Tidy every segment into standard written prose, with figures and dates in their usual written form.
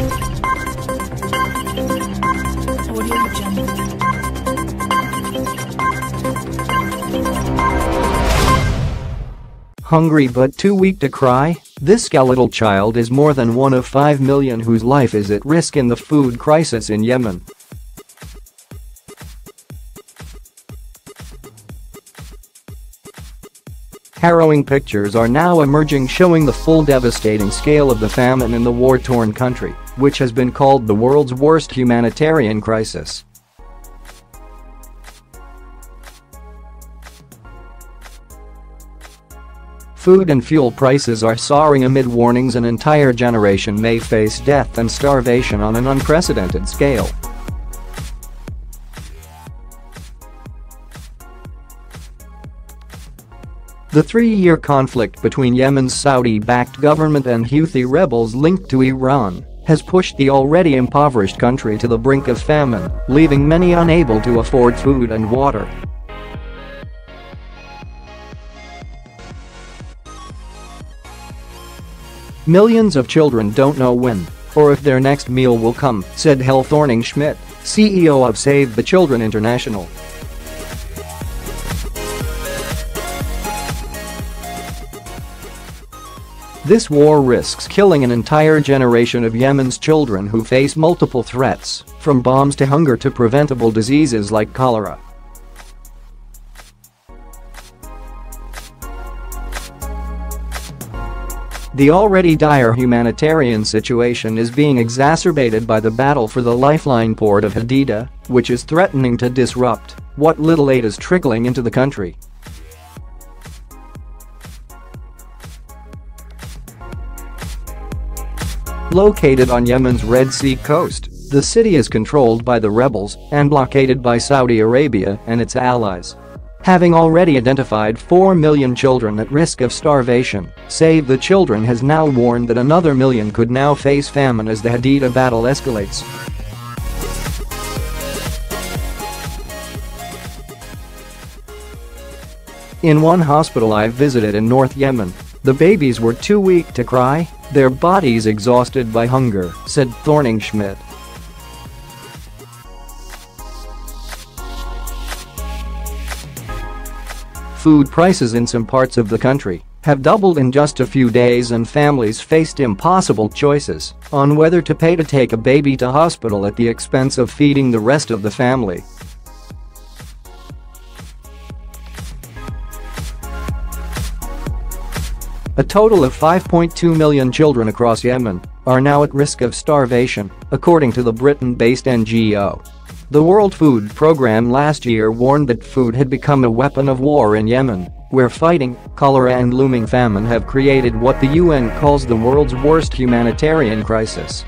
Audio Jungle. Hungry but too weak to cry? This skeletal child is more than one of 5 million whose life is at risk in the food crisis in Yemen. Harrowing pictures are now emerging showing the full devastating scale of the famine in the war-torn country, which has been called the world's worst humanitarian crisis. Food and fuel prices are soaring amid warnings an entire generation may face death and starvation on an unprecedented scale. The three-year conflict between Yemen's Saudi-backed government and Houthi rebels linked to Iran has pushed the already impoverished country to the brink of famine, leaving many unable to afford food and water. Millions of children don't know when or if their next meal will come, said Hel Thorning-Schmidt, CEO of Save the Children International. This war risks killing an entire generation of Yemen's children who face multiple threats, from bombs to hunger to preventable diseases like cholera. The already dire humanitarian situation is being exacerbated by the battle for the lifeline port of Hadida, which is threatening to disrupt what little aid is trickling into the country. Located on Yemen's Red Sea coast, the city is controlled by the rebels and blockaded by Saudi Arabia and its allies. Having already identified 4 million children at risk of starvation, Save the Children has now warned that another million could now face famine as the Hadida battle escalates. In one hospital I visited in North Yemen, the babies were too weak to cry, their bodies exhausted by hunger, said Thorning-Schmidt. Food prices in some parts of the country have doubled in just a few days and families faced impossible choices on whether to pay to take a baby to hospital at the expense of feeding the rest of the family. A total of 5.2 million children across Yemen are now at risk of starvation, according to the Britain-based NGO. The World Food Programme last year warned that food had become a weapon of war in Yemen, where fighting, cholera and looming famine have created what the UN calls the world's worst humanitarian crisis.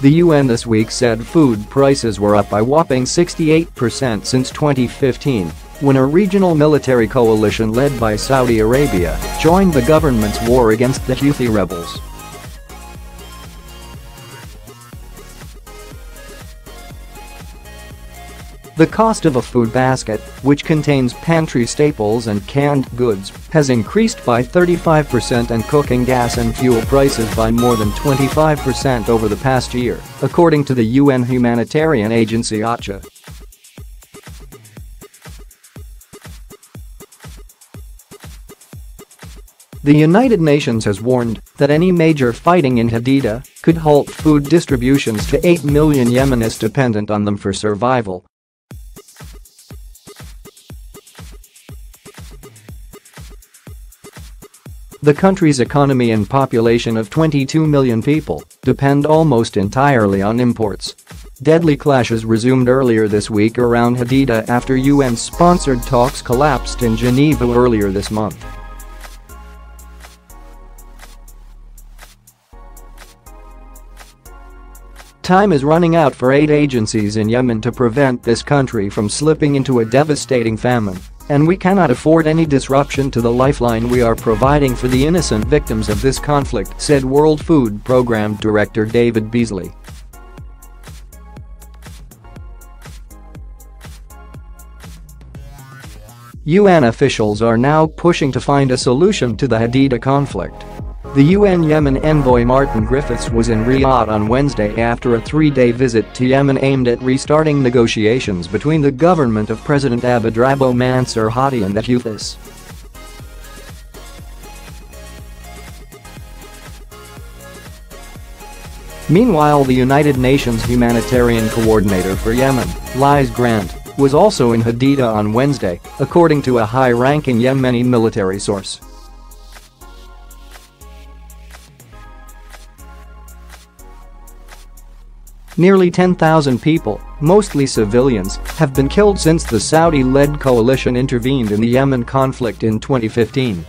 The UN this week said food prices were up by a whopping 68% since 2015, when a regional military coalition led by Saudi Arabia joined the government's war against the Houthi rebels. The cost of a food basket, which contains pantry staples and canned goods, has increased by 35% and cooking gas and fuel prices by more than 25% over the past year, according to the UN humanitarian agency OCHA. The United Nations has warned that any major fighting in Hadida could halt food distributions to 8 million Yemenis dependent on them for survival. The country's economy and population of 22 million people depend almost entirely on imports. Deadly clashes resumed earlier this week around Hadida after UN-sponsored talks collapsed in Geneva earlier this month. Time is running out for aid agencies in Yemen to prevent this country from slipping into a devastating famine, and we cannot afford any disruption to the lifeline we are providing for the innocent victims of this conflict, said World Food Programme Director David Beasley. UN officials are now pushing to find a solution to the Hadida conflict. The UN Yemen envoy Martin Griffiths was in Riyadh on Wednesday after a three-day visit to Yemen aimed at restarting negotiations between the government of President Abdrabbuh Mansur Hadi and the Houthis. Meanwhile, the United Nations humanitarian coordinator for Yemen, Liz Grant, was also in Hadida on Wednesday, according to a high-ranking Yemeni military source. Nearly 10,000 people, mostly civilians, have been killed since the Saudi-led coalition intervened in the Yemen conflict in 2015.